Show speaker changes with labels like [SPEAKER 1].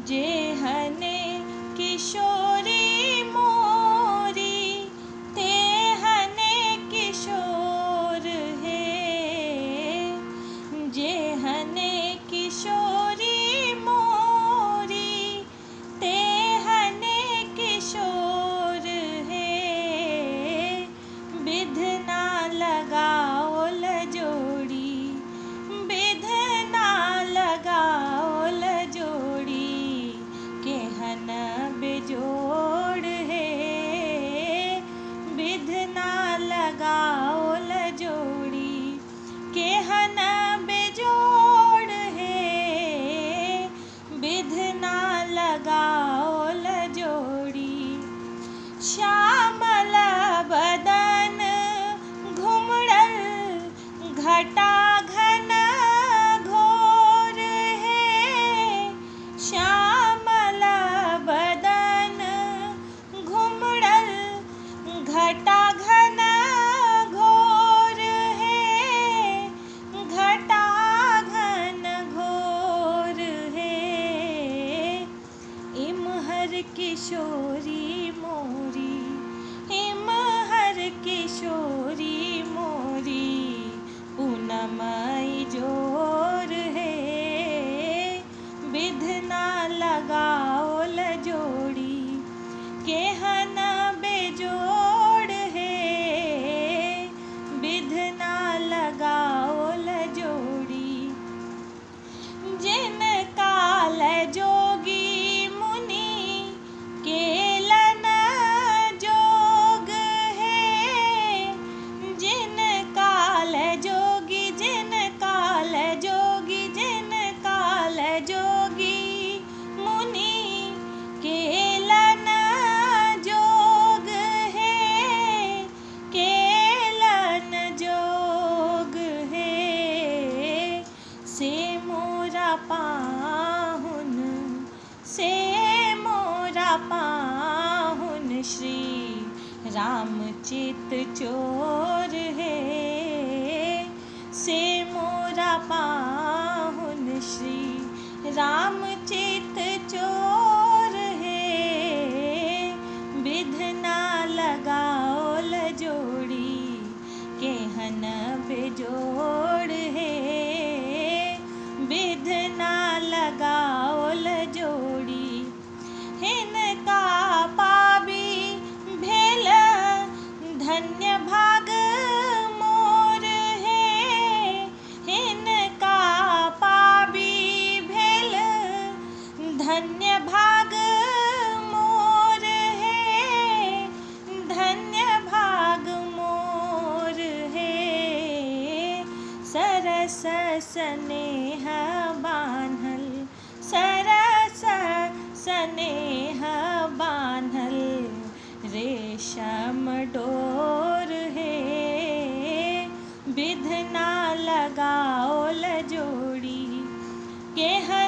[SPEAKER 1] जेहने किशोरी मोरी तेहने किशोर है। जेहने किशोरी मोरी तेहने किशोर है। बिधना लगाओ लजोड़ी, बिधना लगाओ लजोड़ी, केहन बेजोड़ है। बिधना लगाओ लजोड़ी, केहन बेजोड़ है। बिधना लगाओ लजोड़ी। श्यामल बदन घुमड़ल घटा घन घोर है। श्यामल बदन घुमड़ल घटा घन घोर है। घटा घन घोर है। इमहर किशोरी मोरी, इमहर किशोरी मोरी, पूनमई जोर है। बिधना लगाओ लजोड़ी, केहन बेजोड़ है। बिधना लगाओ लजोड़ी। जिनका लजोगी मुनि केलन जोग है। जिनका लजोगी, जिनका लजोगी, जिनका लजोगी मुनि केलन जोग है। केलन जोग है। से मोरा पाहुन, से मोरा पाहुन, श्री राम चित चोर है। से मोरा पाहुन, श्री राम चित चोर है। बिधना लगाओ लजोड़ी, केहन बेजोड़ है। बिधना लगाओ लजोड़ी। हिनका पाबी भेल धन्य भाग मोर है। हिनका पाबी भेल धन्य भाग मोर है। धन्य भाग मोर है। सरस स्नेह बान्हल, सरस स्नेह बान्हल, रेशम डोर है। बिधना लगाओ लजोड़ी, केहन